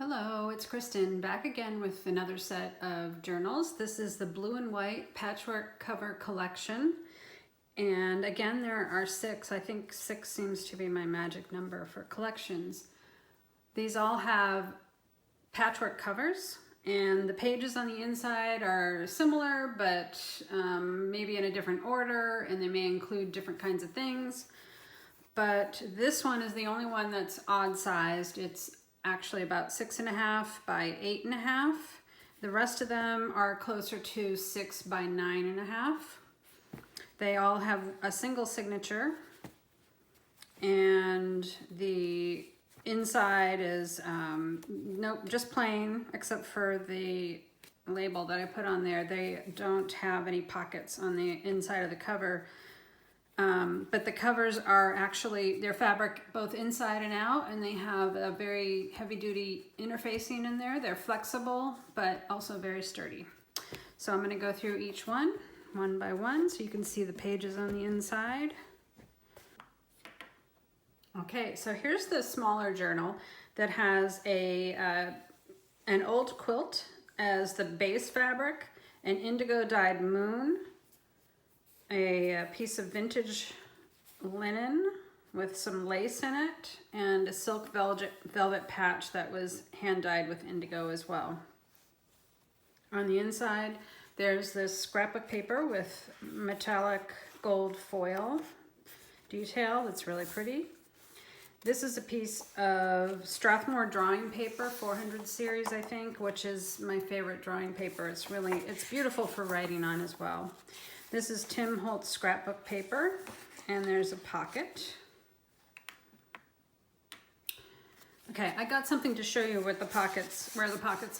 Hello, it's Kristen back again with another set of journals. This is the blue and white patchwork cover collection. And again, there are 6. I think 6 seems to be my magic number for collections. These all have patchwork covers, and the pages on the inside are similar, but maybe in a different order, and they may include different kinds of things. But this one is the only one that's odd sized. It's actually about 6.5 by 8.5. The rest of them are closer to 6 by 9.5. They all have a single signature, and the inside is nope, just plain, except for the label that I put on there. They don't have any pockets on the inside of the cover. But the covers are actually, they're fabric both inside and out, and they have a very heavy-duty interfacing in there. They're flexible, but also very sturdy. So I'm going to go through each one by one so you can see the pages on the inside. Okay, so here's the smaller journal that has an old quilt as the base fabric, an indigo dyed moon, a piece of vintage linen with some lace in it, and a silk velvet patch that was hand dyed with indigo as well. On the inside, there's this scrapbook paper with metallic gold foil detail that's really pretty. This is a piece of Strathmore drawing paper, 400 series, I think, which is my favorite drawing paper. It's beautiful for writing on as well. This is Tim Holtz scrapbook paper, and there's a pocket. Okay, I got something to show you where the pockets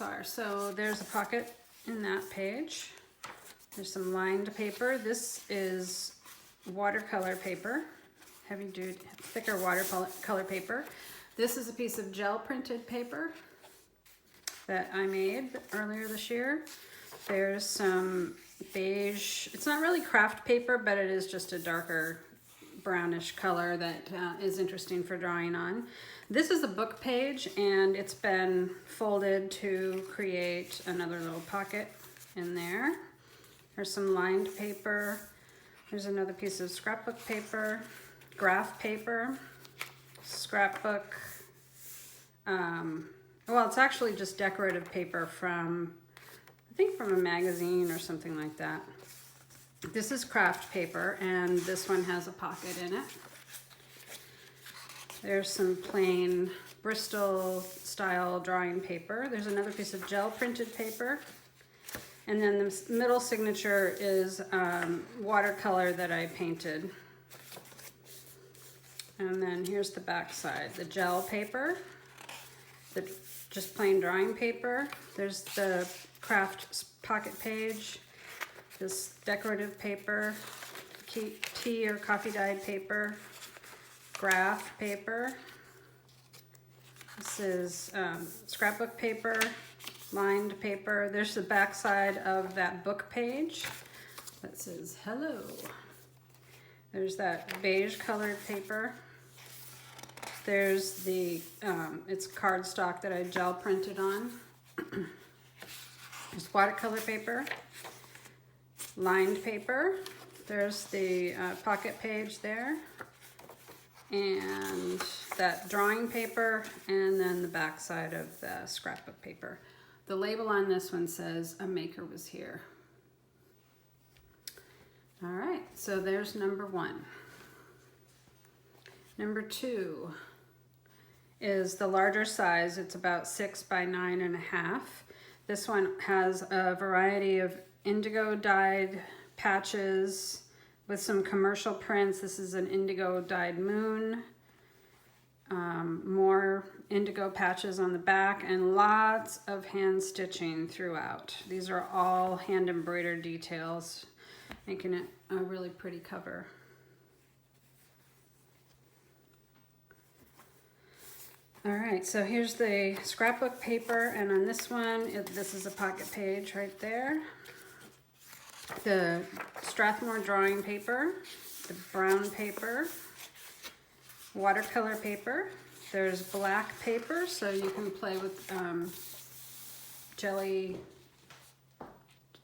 are. So there's a pocket in that page. There's some lined paper. This is watercolor paper, heavy duty, thicker watercolor paper. This is a piece of gel printed paper that I made earlier this year. There's some beige, it's not really craft paper, but it is just a darker brownish color that is interesting for drawing on. This is a book page, and it's been folded to create another little pocket in there. There's some lined paper. There's another piece of scrapbook paper, graph paper, scrapbook. Well, it's actually just decorative paper from, I think from a magazine or something like that. This is craft paper, and this one has a pocket in it. There's some plain Bristol style drawing paper. There's another piece of gel printed paper. And then the middle signature is watercolor that I painted. And then here's the back side, the gel paper, the just plain drawing paper. There's the craft pocket page, this decorative paper, tea or coffee dyed paper, graph paper. This is scrapbook paper, lined paper. There's the back side of that book page that says hello. There's that beige colored paper. There's the, it's cardstock that I gel printed on. There's watercolor paper, lined paper. There's the pocket page there, and that drawing paper, and then the back side of the scrapbook paper. The label on this one says, "A maker was here." All right, so there's number 1. Number 2 is the larger size. It's about 6 by 9.5. This one has a variety of indigo dyed patches with some commercial prints. This is an indigo dyed moon. More indigo patches on the back, and lots of hand stitching throughout. These are all hand embroidered details, making it a really pretty cover. All right, so here's the scrapbook paper, and on this one, this is a pocket page right there. The Strathmore drawing paper, the brown paper, watercolor paper, There's black paper, so you can play with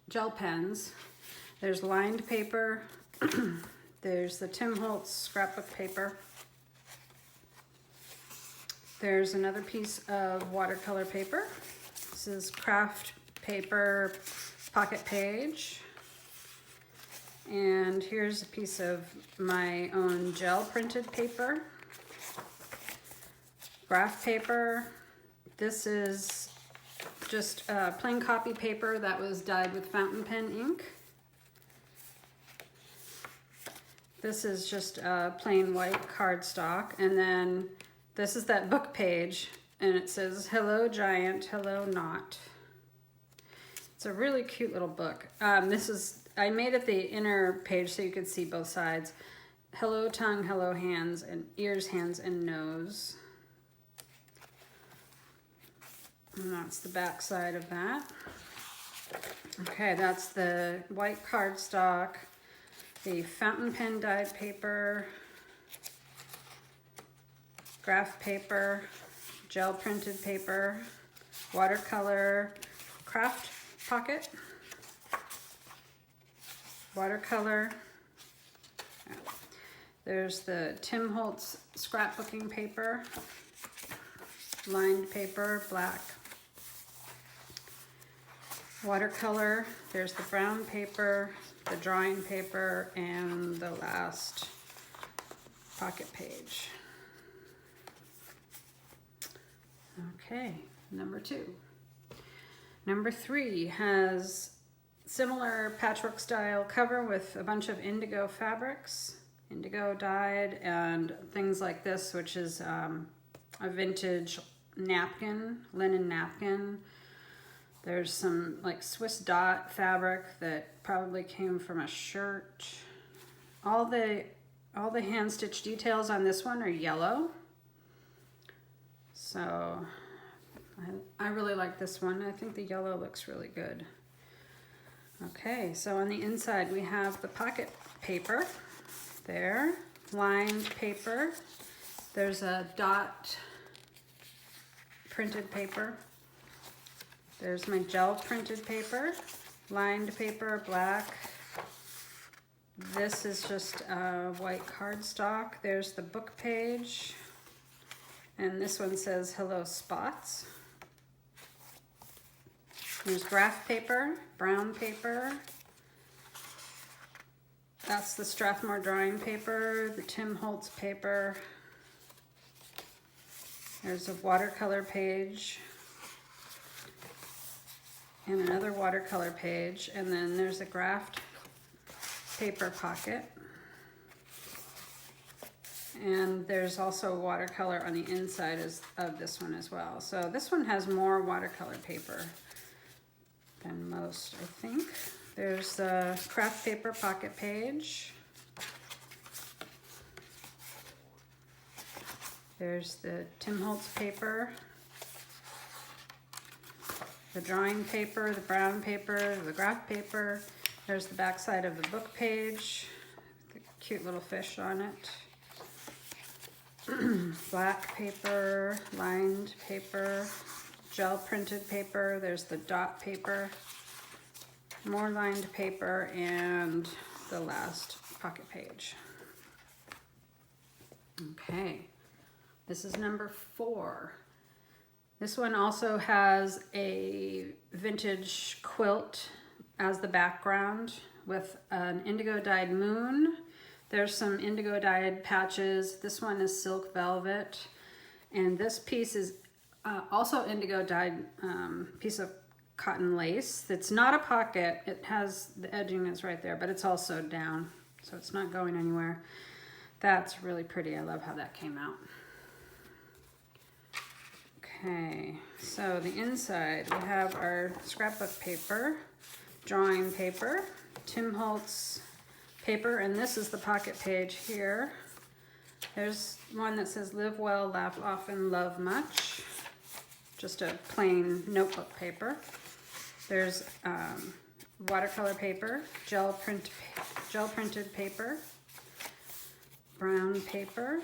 gel pens. There's lined paper. There's the Tim Holtz scrapbook paper. There's another piece of watercolor paper. This is craft paper pocket page. And here's a piece of my own gel printed paper. Graph paper. This is just plain copy paper that was dyed with fountain pen ink. This is just plain white cardstock. And then this is that book page, and it says, "Hello Giant, Hello Not." It's a really cute little book. I made it the inner page so you could see both sides. Hello tongue, hello hands, and ears, hands, and nose. And that's the back side of that. Okay, that's the white cardstock, the fountain pen dyed paper, graph paper, gel printed paper, watercolor craft pocket, watercolor. There's the Tim Holtz scrapbooking paper, lined paper, black. Watercolor, there's the brown paper, the drawing paper, and the last pocket page. Okay, number 2. Number 3 has similar patchwork style cover with a bunch of indigo fabrics, indigo dyed, and things like this, which is a vintage napkin, linen napkin. There's some like Swiss dot fabric that probably came from a shirt. All the hand stitch details on this one are yellow. So I really like this one. I think the yellow looks really good. Okay, so on the inside we have the pocket paper there, lined paper. There's a dot printed paper. There's my gel printed paper, lined paper, black. This is just white cardstock. There's the book page. And this one says, "Hello Spots." There's graph paper, brown paper. That's the Strathmore drawing paper, the Tim Holtz paper. There's a watercolor page. And another watercolor page, and then there's a graphed paper pocket. And there's also watercolor on the inside of this one as well. So this one has more watercolor paper than most, I think. There's the craft paper pocket page. There's the Tim Holtz paper, the drawing paper, the brown paper, the graph paper. There's the back side of the book page, the cute little fish on it. Black paper, lined paper, gel printed paper. There's the dot paper, more lined paper, and the last pocket page. Okay, this is number 4. This one also has a vintage quilt as the background with an indigo dyed moon. There's some indigo dyed patches. This one is silk velvet. And this piece is also indigo dyed piece of cotton lace. It's not a pocket. It has, the edging is right there, but it's all sewed down, so it's not going anywhere. That's really pretty. I love how that came out. Okay, so the inside, we have our scrapbook paper, drawing paper, Tim Holtz paper, and this is the pocket page here. There's one that says "Live well, laugh often, love much." Just a plain notebook paper. There's watercolor paper, gel printed paper, brown paper,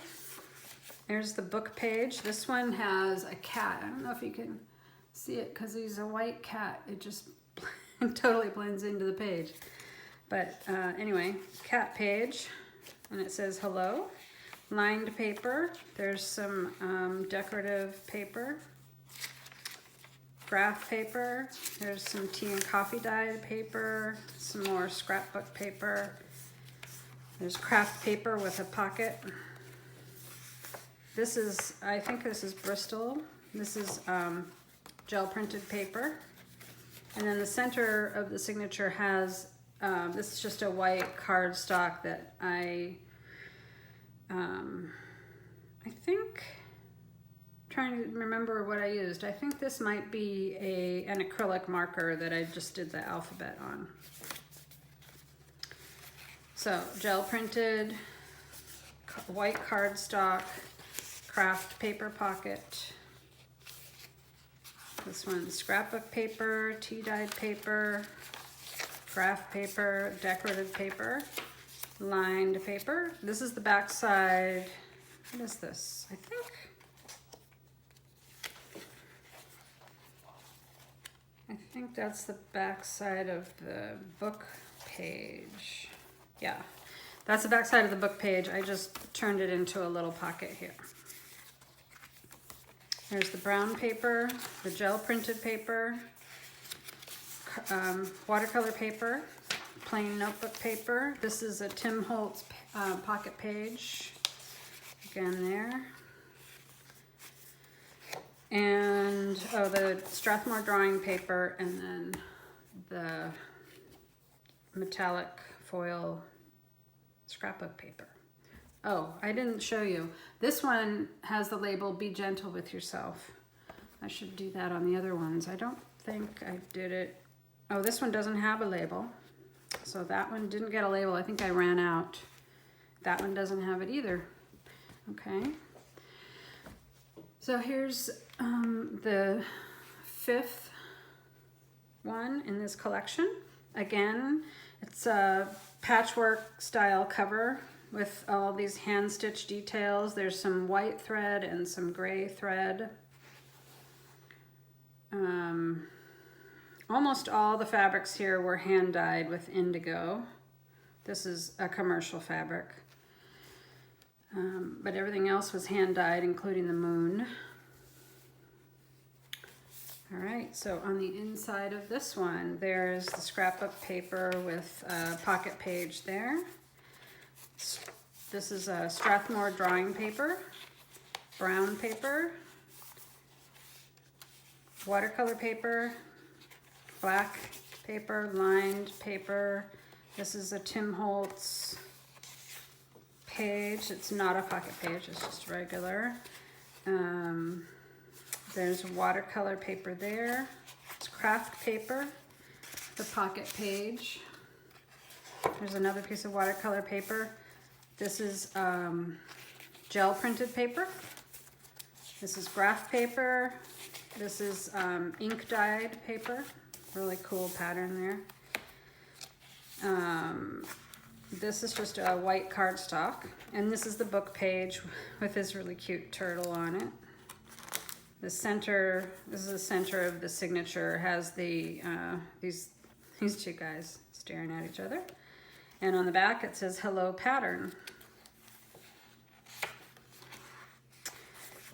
There's the book page. This one has a cat. I don't know if you can see it because he's a white cat. It just totally blends into the page. But anyway, cat page, and it says hello. Lined paper. There's some decorative paper. Graph paper. There's some tea and coffee dyed paper. Some more scrapbook paper. There's craft paper with a pocket. This is, I think this is Bristol. This is gel printed paper. And then the center of the signature has, this is just a white cardstock that I think, trying to remember what I used. I think this might be an acrylic marker that I just did the alphabet on. So gel printed, white cardstock, craft paper pocket. This one's scrapbook paper, tea dyed paper, graph paper, decorative paper, lined paper. This is the back side. What is this? I think that's the back side of the book page. Yeah, that's the back side of the book page. I just turned it into a little pocket here. There's the brown paper, the gel printed paper, watercolor paper, plain notebook paper. This is a Tim Holtz pocket page. Again there. And, oh, the Strathmore drawing paper, and then the metallic foil scrapbook paper. Oh, I didn't show you. This one has the label, "Be gentle with yourself." I should do that on the other ones. I don't think I did it. Oh, this one doesn't have a label. So that one didn't get a label. I think I ran out. That one doesn't have it either. Okay. So here's the 5th one in this collection. Again, it's a patchwork style cover with all these hand stitch details. There's some white thread and some gray thread. Almost all the fabrics here were hand dyed with indigo. This is a commercial fabric. But everything else was hand dyed, including the moon. All right, so on the inside of this one, there's the scrapbook paper with a pocket page there. This is a Strathmore drawing paper, brown paper, watercolor paper, black paper, lined paper. This is a Tim Holtz page. It's not a pocket page, it's just regular. There's watercolor paper there. It's craft paper, the pocket page. There's another piece of watercolor paper. This is gel printed paper. This is graph paper. This is ink dyed paper. Really cool pattern there. This is just a white cardstock, and this is the book page with this really cute turtle on it. The center, this is the center of the signature, has the these two guys staring at each other. And on the back it says hello pattern.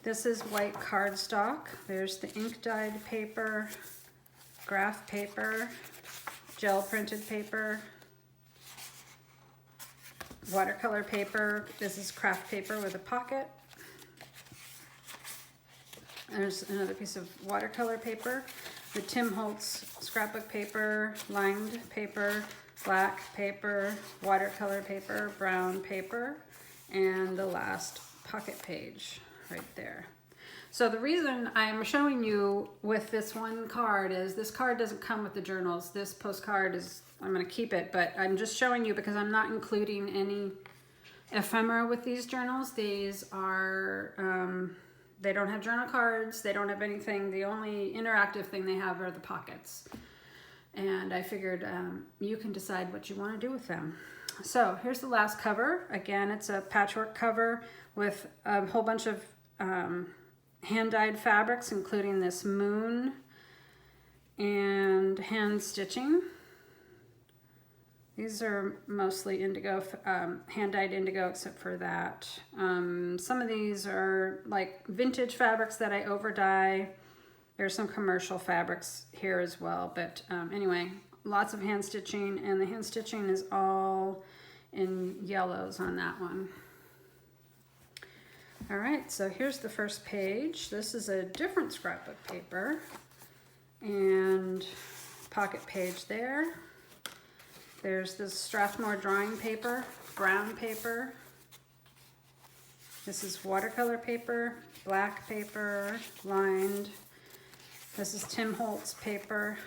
This is white cardstock. There's the ink dyed paper, graph paper, gel printed paper, watercolor paper. This is craft paper with a pocket. There's another piece of watercolor paper, the Tim Holtz scrapbook paper, lined paper, black paper, watercolor paper, brown paper, and the last pocket page right there. So the reason I'm showing you with this one card is this card doesn't come with the journals. This postcard is, I'm going to keep it, but I'm just showing you because I'm not including any ephemera with these journals. These are, they don't have journal cards. They don't have anything. The only interactive thing they have are the pockets. And I figured you can decide what you want to do with them. So here's the last cover. Again, it's a patchwork cover with a whole bunch of hand-dyed fabrics, including this moon and hand stitching. These are mostly indigo, hand-dyed indigo, except for that. Some of these are like vintage fabrics that I over dye. There's some commercial fabrics here as well, but anyway, lots of hand stitching, and the hand stitching is all in yellows on that one. All right, so here's the first page. This is a different scrapbook paper and pocket page there. There's this Strathmore drawing paper, brown paper. This is watercolor paper, black paper, lined. This is Tim Holtz paper,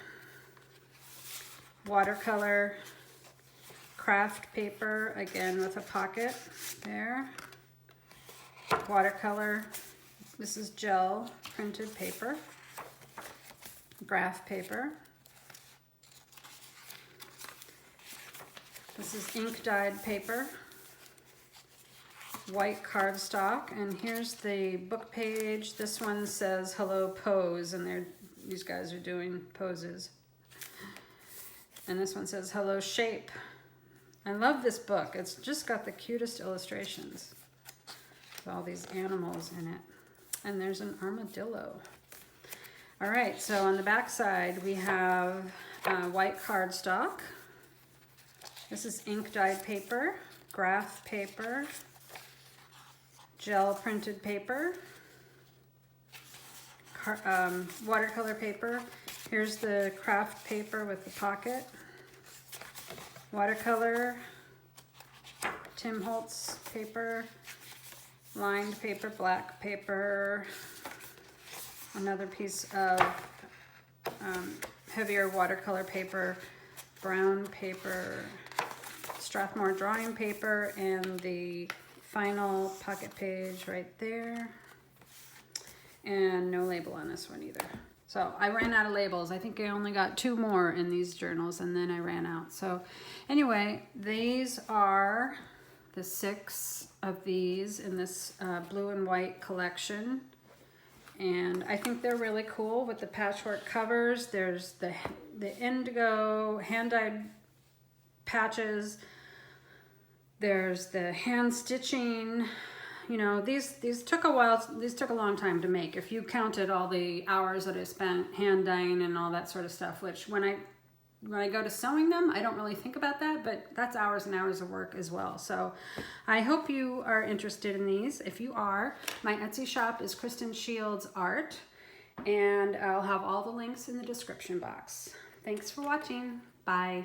watercolor, craft paper, again with a pocket there. Watercolor, this is gel printed paper, graph paper. This is ink dyed paper, white cardstock, and here's the book page. This one says hello pose, and these guys are doing poses. And this one says hello shape. I love this book. It's just got the cutest illustrations with all these animals in it. And there's an armadillo. All right, so on the back side we have white cardstock. This is ink dyed paper, graph paper, gel printed paper, watercolor paper. Here's the craft paper with the pocket, watercolor, Tim Holtz paper, lined paper, black paper, another piece of heavier watercolor paper, brown paper, Strathmore drawing paper, and the final pocket page right there. And no label on this one either. So I ran out of labels. I think I only got 2 more in these journals, and then I ran out. So anyway, these are the 6 of these in this blue and white collection. And I think they're really cool with the patchwork covers. There's the indigo hand-dyed patches. There's the hand stitching. You know, these took a while. These took a long time to make. If you counted all the hours that I spent hand dyeing and all that sort of stuff, which when I go to sewing them, I don't really think about that, but that's hours and hours of work as well. So I hope you are interested in these. If you are, my Etsy shop is Kristen Shields Art, and I'll have all the links in the description box. Thanks for watching. Bye.